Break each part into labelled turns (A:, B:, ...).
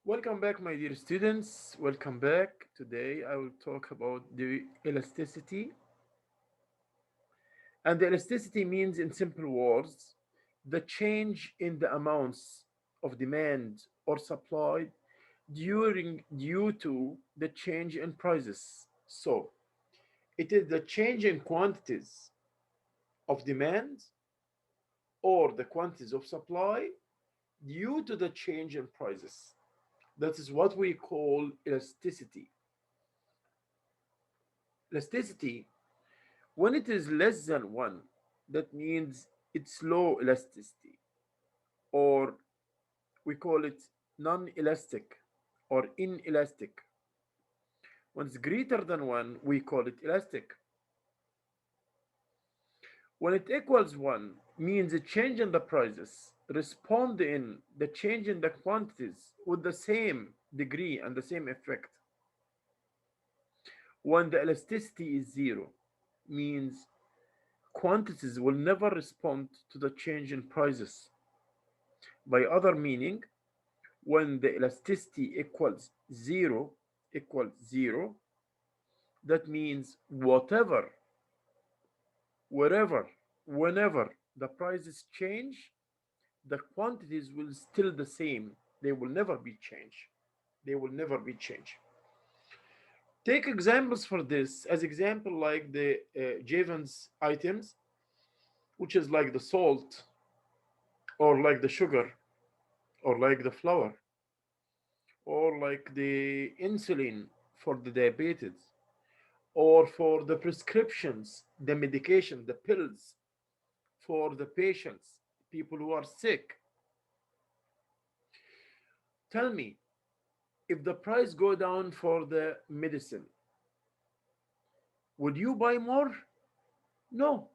A: Welcome back, my dear students. Welcome back. Today I will talk about the elasticity. And the elasticity means, in simple words, the change in the amounts of demand or supply due to the change in prices. So it is the change in quantities of demand or the quantities of supply due to the change in prices. That is what we call elasticity. Elasticity, when it is less than 1, that means it's low elasticity, or we call it non-elastic or inelastic. When it's greater than 1, we call it elastic. When it equals 1, means a change in the prices respond in the change in the quantities with the same degree and the same effect. When the elasticity is 0, means quantities will never respond to the change in prices. By other meaning, when the elasticity equals zero, that means whatever, wherever, whenever the prices change, the quantities will still the same. They will never be changed. They will never be changed. Take examples for this. As example, like the Javens items, which is like the salt, or like the sugar, or like the flour, or like the insulin for the diabetes, or for the prescriptions, the medication, the pills for the patients, people who are sick. Tell me, if the price go down for the medicine, would you buy more? No.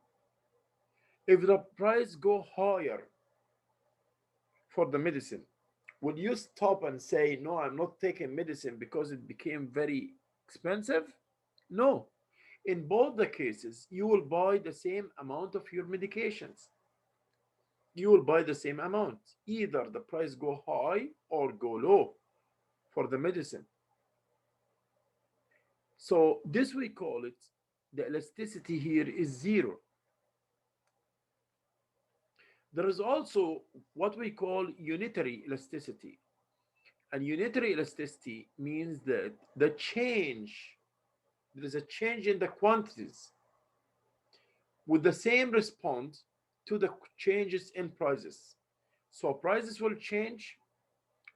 A: If the price go higher for the medicine, would you stop and say, no, I'm not taking medicine because it became very expensive? No. In both the cases, you will buy the same amount of your medications. You will buy the same amount. Either the price go high or go low for the medicine. So this we call it, the elasticity here is 0. There is also what we call unitary elasticity. And unitary elasticity means that there is a change in the quantities with the same response to the changes in prices. So prices will change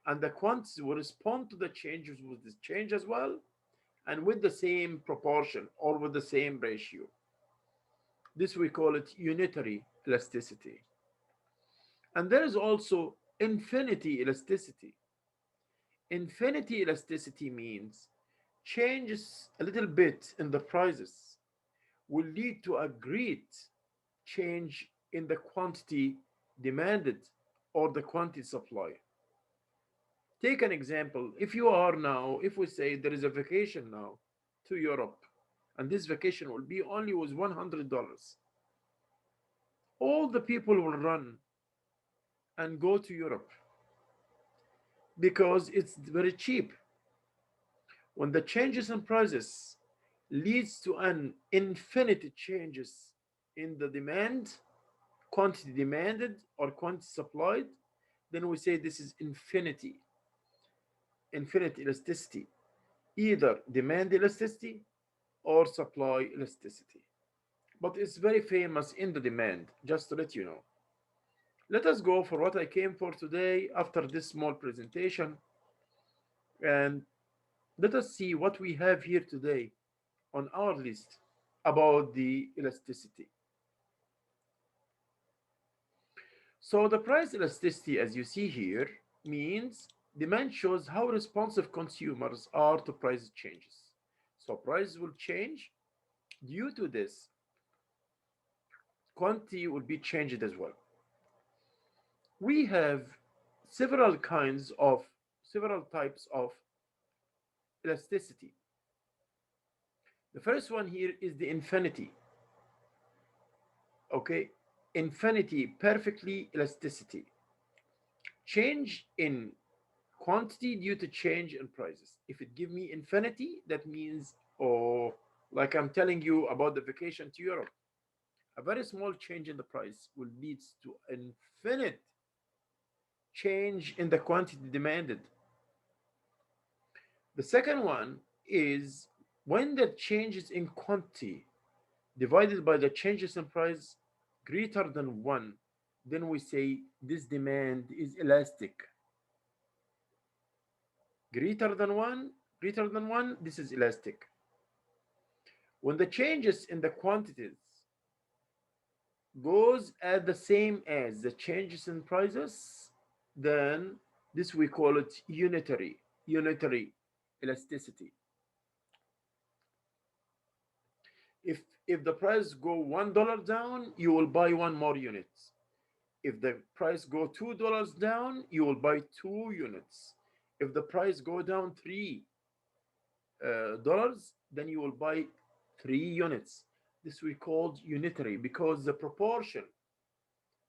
A: and the quantities will respond to the changes with this change as well, and with the same proportion or with the same ratio. This we call it unitary elasticity. And there is also infinity elasticity. Infinity elasticity means changes a little bit in the prices will lead to a great change in the quantity demanded or the quantity supply. Take an example. If we say there is a vacation now to Europe, and this vacation will be only with $100, all the people will run and go to Europe because it's very cheap. When the changes in prices leads to an infinite changes in the demand, quantity demanded or quantity supplied, then we say this is infinite elasticity, either demand elasticity or supply elasticity. But it's very famous in the demand, just to let you know. Let us go for what I came for today after this small presentation, and let us see what we have here today on our list about the elasticity. So the price elasticity, as you see here, means demand shows how responsive consumers are to price changes. So prices will change. Due to this, quantity will be changed as well. We have several kinds of several types of elasticity. The first one here is the infinity. Okay, infinity perfectly elasticity. Change in quantity due to change in prices. If it give me infinity, that means, oh, like I'm telling you about the vacation to Europe, a very small change in the price will lead to infinite change in the quantity demanded. The second one is when the changes in quantity divided by the changes in price greater than 1, then we say this demand is elastic. Greater than 1, this is elastic. When the changes in the quantities goes at the same as the changes in prices, then this we call it unitary elasticity. If the price go $1 down, you will buy one more unit. If the price go $2 down, you will buy 2 units. If the price go down $3, then you will buy 3 units. This we called unitary because the proportion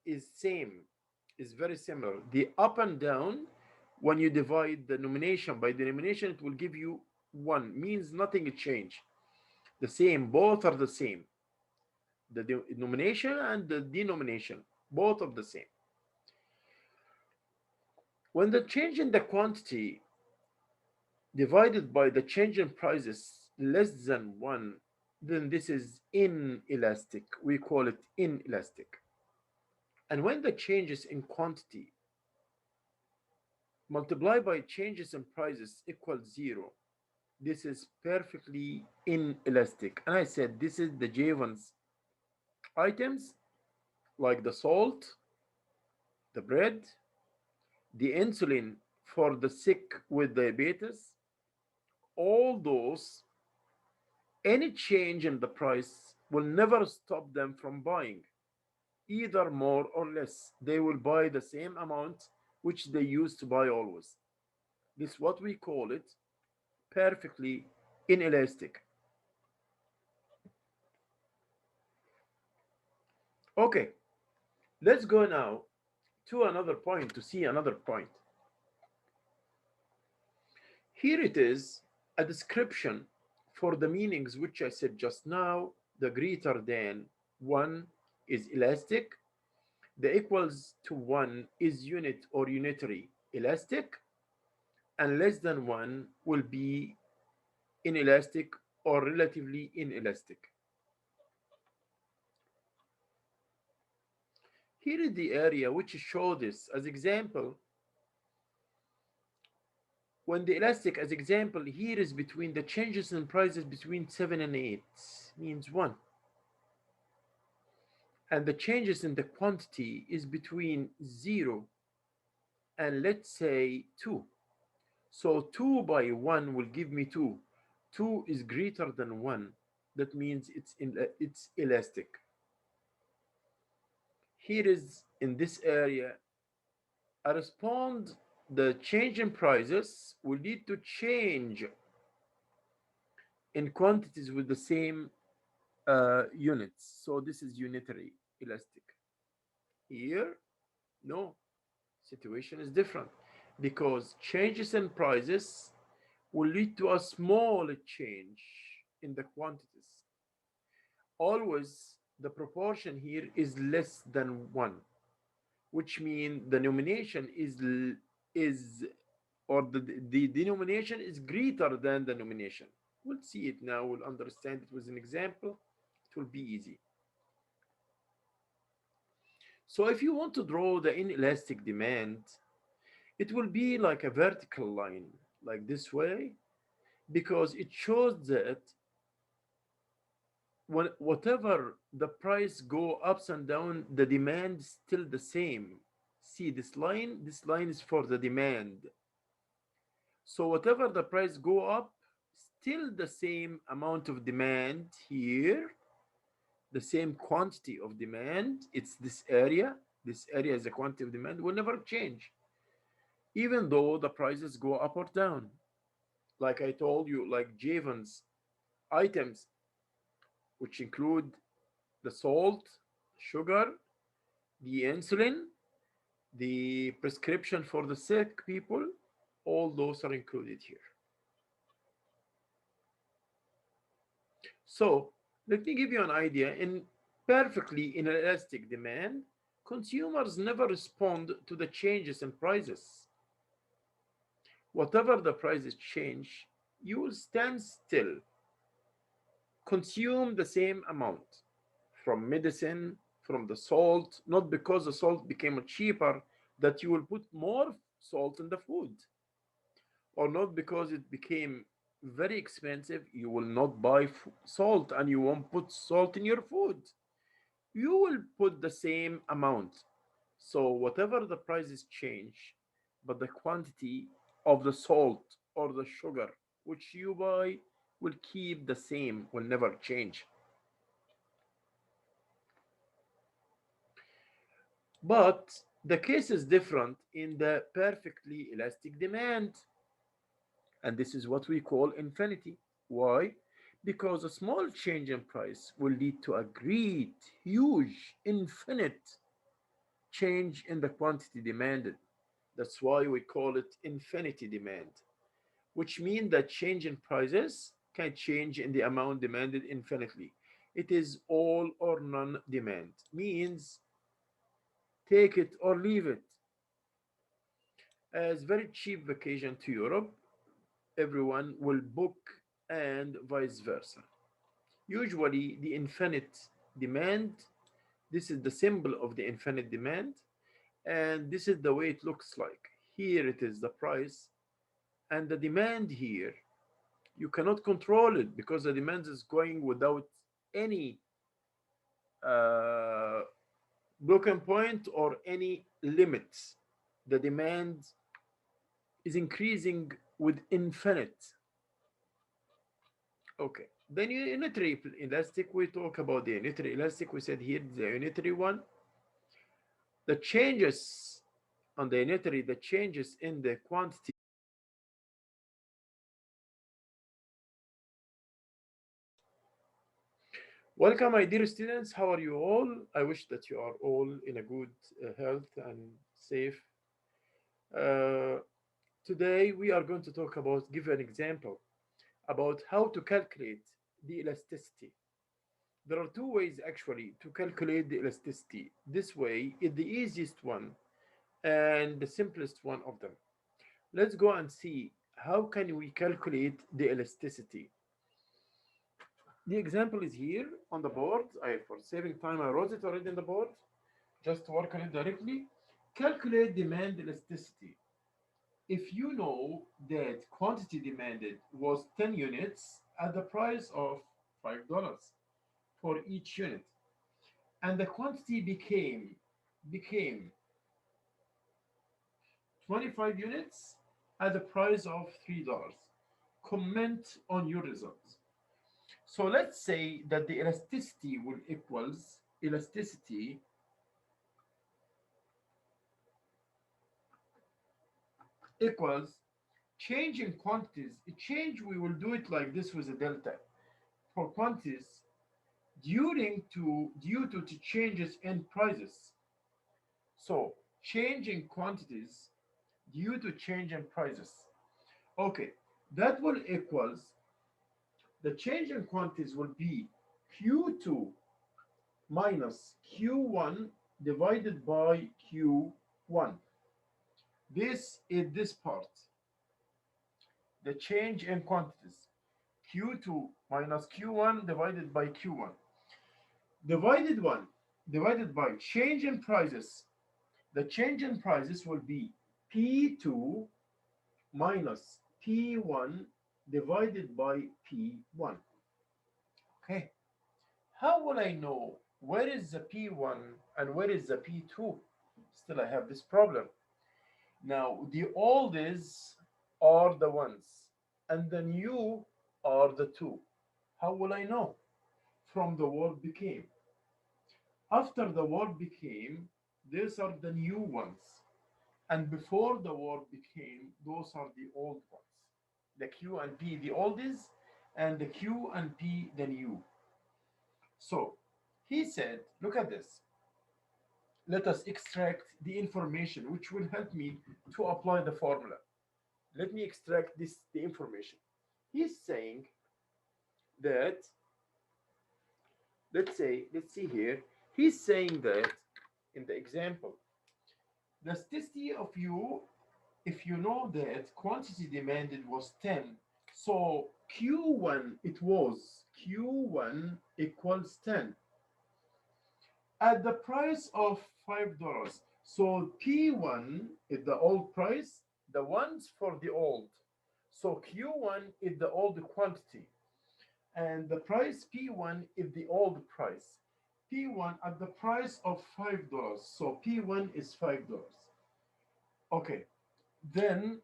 A: is same, is very similar. The up and down, when you divide the nomination by denomination, it will give you 1. Means nothing change. The same, both are the same. The nomination and the denomination, both of the same. When the change in the quantity divided by the change in prices less than 1, then this is inelastic. We call it inelastic. And when the changes in quantity multiplied by changes in prices equals 0, this is perfectly inelastic. And I said this is the Jevons items like the salt, the bread, the insulin for the sick with diabetes, all those, any change in the price will never stop them from buying, either more or less. They will buy the same amount which they used to buy always. This is what we call it perfectly inelastic. Okay, let's go now to another point to see another point. Here it is a description for the meanings which I said just now. The greater than 1 is elastic, the equals to 1 is unit or unitary elastic, and less than 1 will be inelastic or relatively inelastic. Here is the area which show this as example. When the elastic as example here is between the changes in prices between 7 and 8 means 1, and the changes in the quantity is between 0 and let's say 2. So 2 by 1 will give me 2. 2 is greater than 1. That means it's elastic. Here is in this area, I respond the change in prices will lead to change in quantities with the same units. So this is unitary elastic. Here, no, situation is different because changes in prices will lead to a small change in the quantities. Always the proportion here is less than 1, which means the nomination is or the denomination is greater than the nomination. We'll see it now, we'll understand it with an example. It will be easy. So if you want to draw the inelastic demand, it will be like a vertical line, like this way, because it shows that whatever the price go ups and down, the demand is still the same. See this line is for the demand. So whatever the price go up, still the same amount of demand here, the same quantity of demand. It's this area. This area is the quantity of demand will never change, even though the prices go up or down. Like I told you, like Jevons items, which include the salt, sugar, the insulin, the prescription for the sick people, all those are included here. So let me give you an idea. In perfectly inelastic demand, consumers never respond to the changes in prices. Whatever the prices change, you will stand still, consume the same amount from medicine, from the salt, not because the salt became cheaper that you will put more salt in the food, or not because it became very expensive, you will not buy salt and you won't put salt in your food. You will put the same amount. So, whatever the prices change, but the quantity of the salt or the sugar which you buy will keep the same, will never change. But the case is different in the perfectly elastic demand. And this is what we call infinity. Why? Because a small change in price will lead to a great, huge, infinite change in the quantity demanded. That's why we call it infinity demand, which means that change in prices can change in the amount demanded infinitely. It is all or none demand, means take it or leave it. As very cheap vacation to Europe, everyone will book and vice versa. Usually the infinite demand, this is the symbol of the infinite demand, and this is the way it looks like. Here it is the price, and the demand here, you cannot control it because the demand is going without any uh, broken point or any limits. The demand is increasing with infinite. Okay. Then unitary elastic, we talk about the unitary elastic. We said here the unitary one. The changes on the unitary, the changes in the quantity. Welcome, my dear students. How are you all? I wish that you are all in a good health and safe. Uh, Today, we are going to talk about, give an example about how to calculate the elasticity. There are two ways actually to calculate the elasticity. This way is the easiest one and the simplest one of them. Let's go and see how can we calculate the elasticity. The example is here on the board. For saving time, I wrote it already on the board. Just work on it directly. Calculate demand elasticity. If you know that quantity demanded was 10 units at the price of $5 for each unit, and the quantity became 25 units at the price of $3. Comment on your results. So let's say that the elasticity will equals equals change in quantities. A change, we will do it like this with a delta for quantities due to changes in prices. So change in quantities due to change in prices. Okay, that will equals the change in quantities will be Q2 minus Q1 divided by Q1. This is this part, the change in quantities. Q2 minus Q1 divided by Q1. Divided 1 divided by change in prices. The change in prices will be P2 minus P1 divided by P1. Okay. How will I know where is the P1 and where is the P2? Still, I have this problem. Now, the oldies are the ones, and the new are the two. How will I know? From the word became. After the word became, these are the new ones. And before the word became, those are the old ones. The Q and P, the oldies, and the Q and P, the new. So he said, look at this. Let us extract the information which will help me to apply the formula. Let me extract the information. He's saying that, let's see here. He's saying that in the example, the elasticity of u, if you know that quantity demanded was 10, so Q1 it was Q1 equals 10 at the price of $5. So P1 is the old price, the ones for the old. So Q1 is the old quantity, and the price P1 is the old price. P1 at the price of $5. So P1 is $5. Okay, then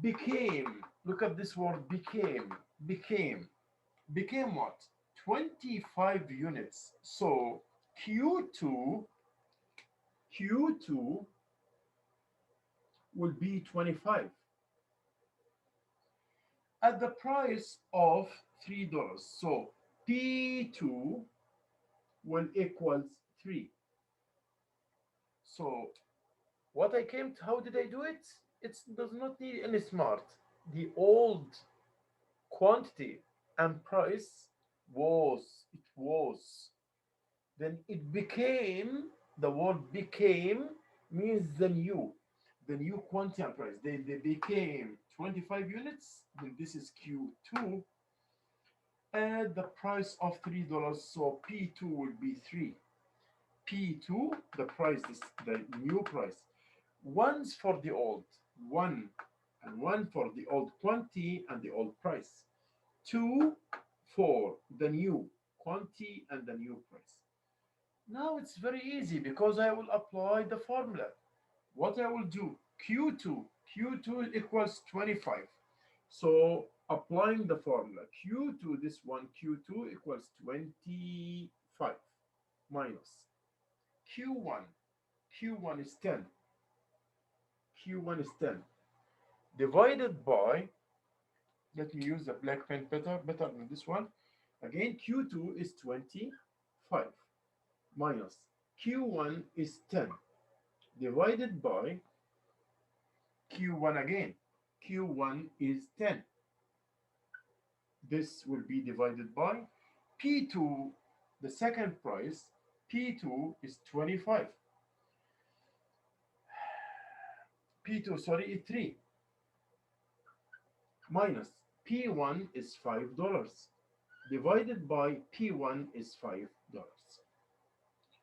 A: became, look at this word became what? 25 units. So Q2 will be 25 at the price of $3. So P2 will equals 3. So what I came to, how did I do it? It does not need any smart. The old quantity and price was, then it became, the word became means the new quantity and price, they became 25 units, then this is Q2 at the price of $3. So P2 will be 3. P2, the price, is the new price, one's for the old, one for the old quantity and the old price, 2 for the new quantity and the new price. Now it's very easy because I will apply the formula. What I will do, Q2 equals 25. So applying the formula, Q2, this one, Q2 equals 25 minus Q1. Q1 is 10. Q1 is 10 divided by, let me use the black pen better than this one. Again, Q2 is 25 minus Q1 is 10 divided by Q1 again. Q1 is 10. This will be divided by P2, the second price. P2 is 25. P2, sorry, is 3 minus P1 is $5 divided by P1 is $5.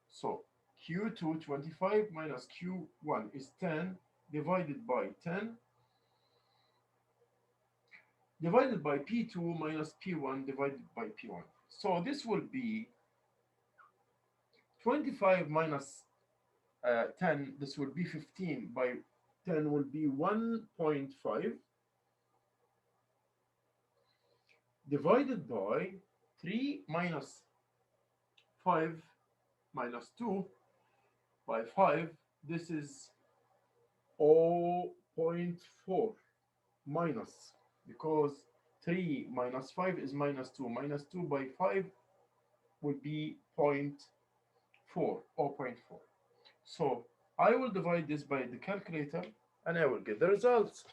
A: So Q2 25 minus Q1 is 10 divided by 10 divided by P2 minus P1 divided by P1. So this will be 25 minus 10, this will be 15 by 10 will be 1.5 divided by 3 minus 5 minus 2 by 5, this is 0.4 minus, because 3 minus 5 is minus 2. Minus 2 by 5 would be 0.4, 0.4. So I will divide this by the calculator and I will get the results.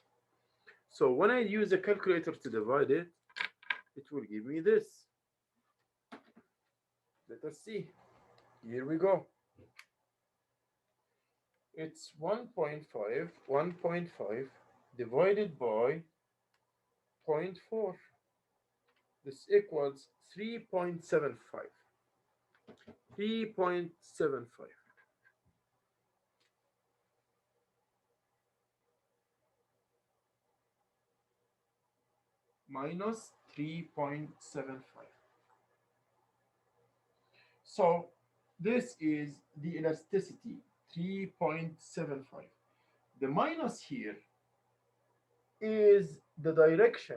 A: So when I use a calculator to divide it, it will give me this. Let us see. Here we go. It's 1.5 divided by 0.4. This equals 3.75. 3.75 minus 3.75. So this is the elasticity, 3.75. The minus here is the direction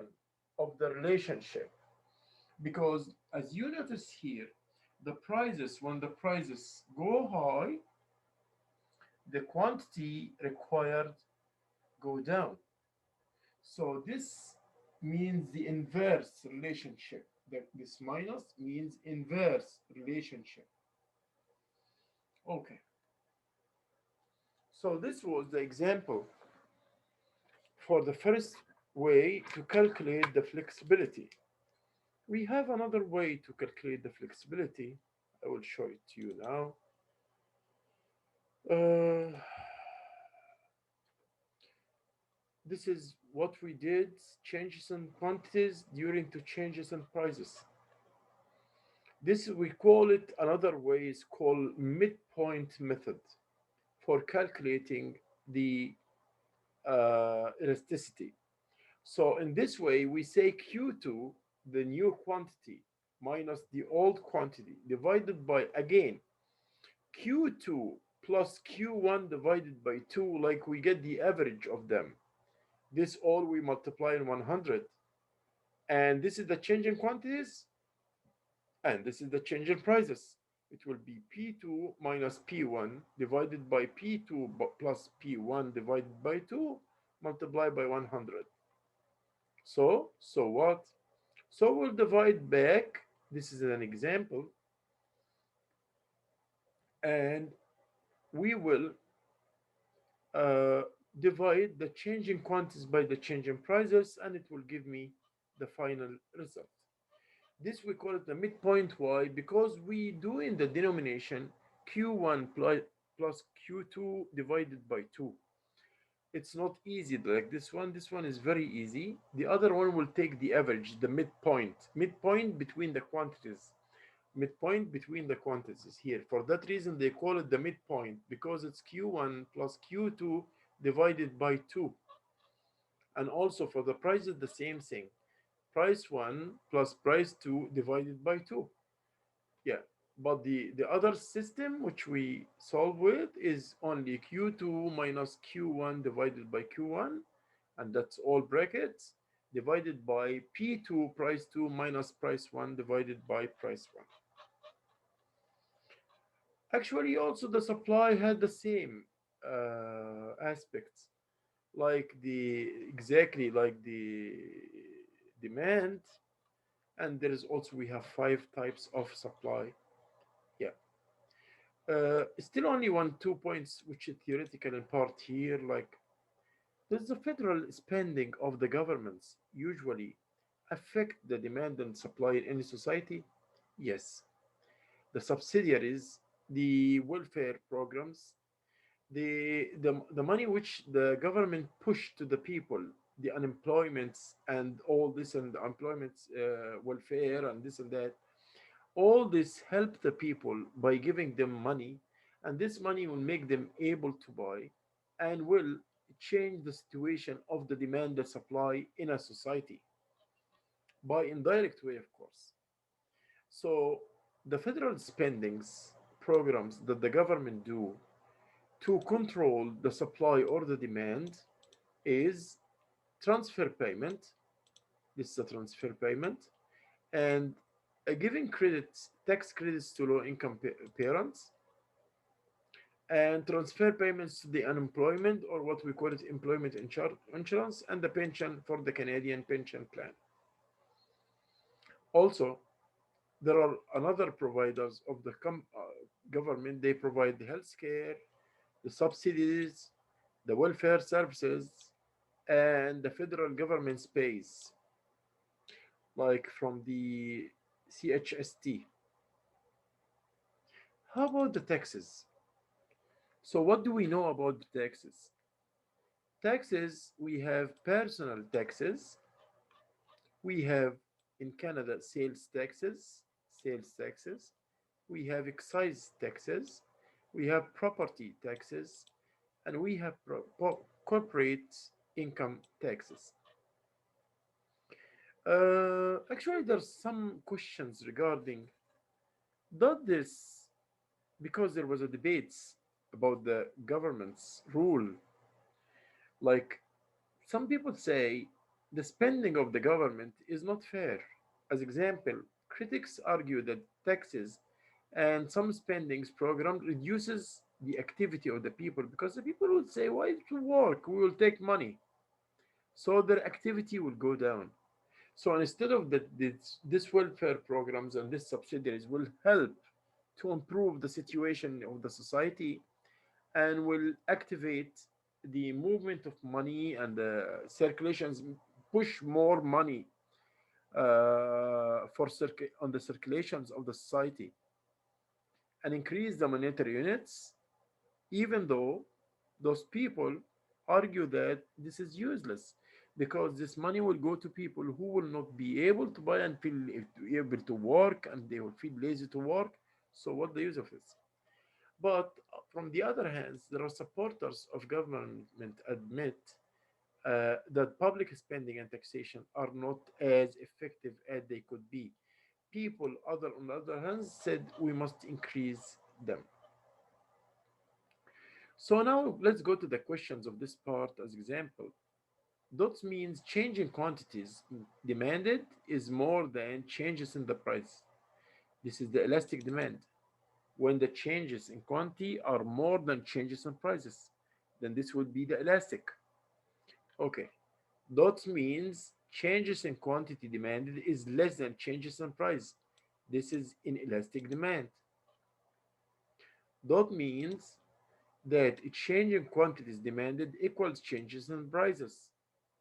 A: of the relationship, because as you notice here, the prices, when the prices go high, the quantity required go down. So this means the inverse relationship. This minus means inverse relationship. Okay. So this was the example for the first way to calculate the flexibility. We have another way to calculate the flexibility. I will show it to you now. Uh, this is what we did, changes in quantities during to changes in prices. This we call it, another way is called midpoint method for calculating the elasticity. So in this way, we say Q2, the new quantity, minus the old quantity, divided by, again, Q2 plus Q1 divided by 2, like we get the average of them. This all we multiply in 100. And this is the change in quantities, and this is the change in prices. It will be P2 minus P1 divided by P2 plus P1 divided by 2 multiplied by 100. So what? So we'll divide back. This is an example. And we will uh, divide the change in quantities by the change in prices, and it will give me the final result. This we call it the midpoint. Why? Because we do in the denomination Q1 plus Q2 divided by 2. It's not easy like this one. This one is very easy. The other one will take the average, the midpoint between the quantities. Midpoint between the quantities here. For that reason, they call it the midpoint, because it's Q1 plus Q2 divided by 2. And also for the prices, the same thing. Price 1 plus price 2 divided by 2. Yeah. But the other system which we solve with is only Q2 minus Q1 divided by Q1, and that's all brackets, divided by P2 price 2 minus price 1 divided by price 1. Actually, also the supply had the same aspects, like the exactly like the demand, and there is also we have 5 types of supply. Yeah. Still only 2 points which is theoretical in part here. Like, does the federal spending of the governments usually affect the demand and supply in any society? Yes. The subsidiaries, the welfare programs, the money which the government push to the people, the unemployments and all this, and the employment welfare and this and that, all this help the people by giving them money, and this money will make them able to buy and will change the situation of the demand and supply in a society by indirect way, of course. So the federal spendings programs that the government do to control the supply or the demand is transfer payment. This is a transfer payment, and giving credits, tax credits to low income parents, and transfer payments to the unemployment, or what we call it employment insurance, and the pension for the Canadian pension plan. Also, there are another providers of the government. They provide the health care, the subsidies, the welfare services, and the federal government pays, like from the CHST. How about the taxes? So, what do we know about the taxes? Taxes, we have personal taxes, we have in Canada sales taxes, we have excise taxes, we have property taxes, and we have corporate income taxes. Actually, there's some questions regarding, does this, because there was a debates about the government's rule, like some people say the spending of the government is not fair. As example, critics argue that taxes and some spendings program reduces the activity of the people, because the people would say, why to work, we will take money, so their activity will go down. So instead of that, this welfare programs and these subsidiaries will help to improve the situation of the society and will activate the movement of money and the circulations push more money on the circulations of the society and increase the monetary units, even though those people argue that this is useless because this money will go to people who will not be able to buy and feel able to work, and they will feel lazy to work. So what the use of this? But from the other hand, there are supporters of government admit that public spending and taxation are not as effective as they could be. People, other on the other hand, said we must increase them. So now let's go to the questions of this part as example. That means change in quantities demanded is more than changes in the price. This is the elastic demand. When the changes in quantity are more than changes in prices, then this would be the elastic. Okay. That means changes in quantity demanded is less than changes in price. This is inelastic demand. That means that a change in quantities demanded equals changes in prices.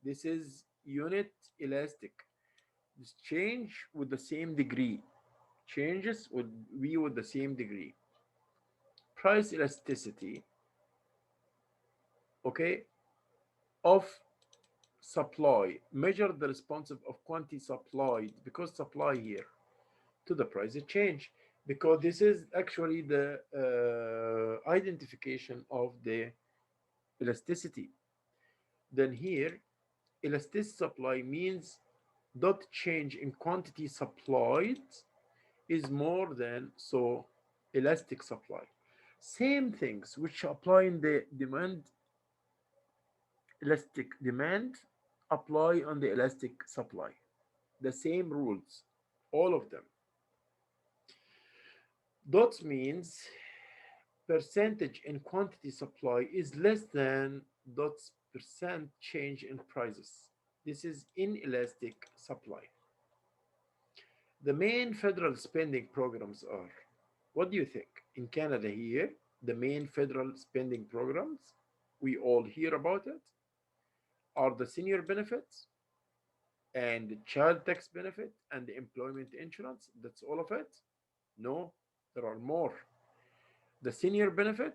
A: This is unit elastic. This change with the same degree. Changes would be with the same degree. Price elasticity, okay, of supply. Measure the responsive of quantity supplied, because supply here, to the price change, because this is actually the identification of the elasticity. Then here, elastic supply means dot change in quantity supplied is more than so elastic supply. Same things which apply in the demand, elastic demand apply on the elastic supply. The same rules, all of them. Dot means percentage in quantity supply is less than dot percent change in prices. This is inelastic supply. The main federal spending programs are, what do you think? In Canada here, the main federal spending programs, we all hear about it, are the senior benefits and the child tax benefit and the employment insurance. That's all of it? No, there are more. The senior benefit,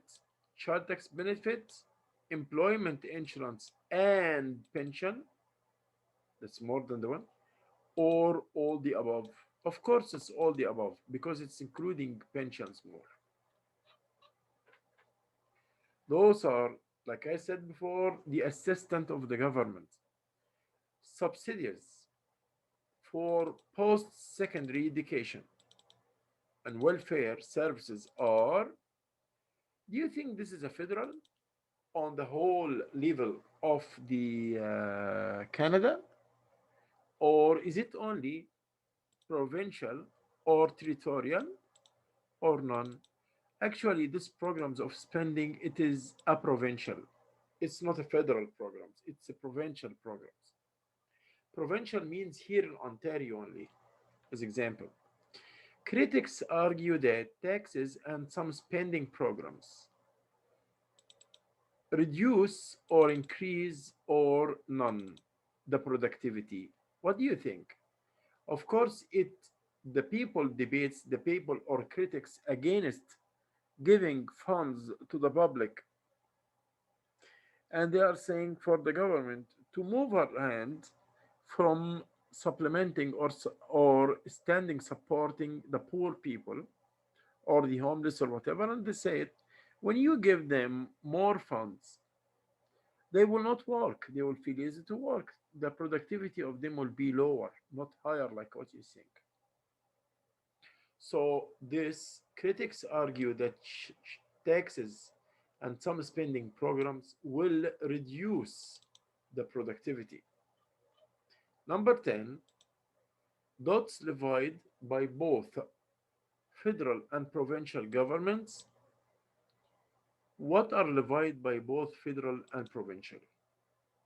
A: child tax benefit, employment insurance, and pension. That's more than the one. Or all the above. Of course, it's all the above because it's including pensions more. Those are, like I said before, the assistant of the government. Subsidies for post secondary education and welfare services are, do you think this is a federal on the whole level of the Canada, or is it only provincial or territorial or none? Actually, this programs of spending, it is a provincial. It's not a federal programs. It's a provincial programs. Provincial means here in Ontario only, as example. Critics argue that taxes and some spending programs reduce or increase or none the productivity. What do you think? Of course, it the people debates the people or critics against giving funds to the public, and they are saying for the government to move her hand from supplementing or standing supporting the poor people or the homeless or whatever. And they said when you give them more funds, they will not work, they will feel easy to work, the productivity of them will be lower, not higher like what you think. So this critics argue that taxes and some spending programs will reduce the productivity. Number 10, dots levied by both federal and provincial governments. What are levied by both federal and provincial?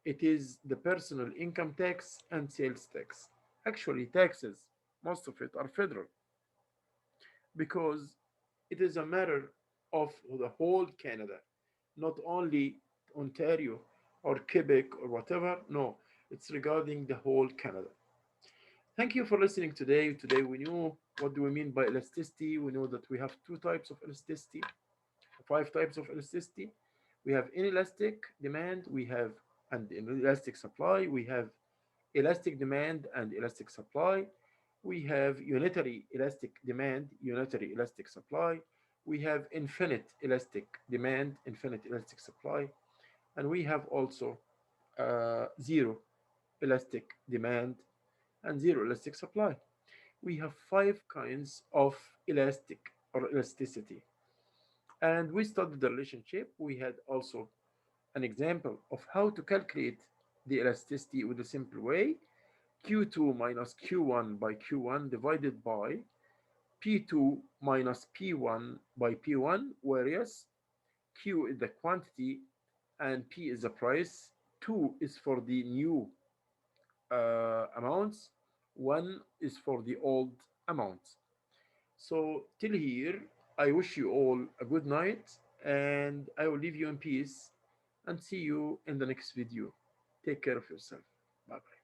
A: It is the personal income tax and sales tax. Actually, taxes, most of it are federal because it is a matter of the whole Canada, not only Ontario or Quebec or whatever. No, it's regarding the whole Canada. Thank you for listening today. Today we knew what do we mean by elasticity. We know that we have two types of elasticity, five types of elasticity. We have inelastic demand, we have and inelastic supply, we have elastic demand and elastic supply. We have unitary elastic demand, unitary elastic supply. We have infinite elastic demand, infinite elastic supply. And we have also zero elastic demand and zero elastic supply. We have five kinds of elastic or elasticity. And we studied the relationship. We had also an example of how to calculate the elasticity with a simple way. Q2 minus Q1 by Q1 divided by P2 minus P1 by P1, whereas Q is the quantity and P is the price. 2 is for the new amounts, 1 is for the old amounts. So, till here, I wish you all a good night and I will leave you in peace and see you in the next video. Take care of yourself. Bye bye.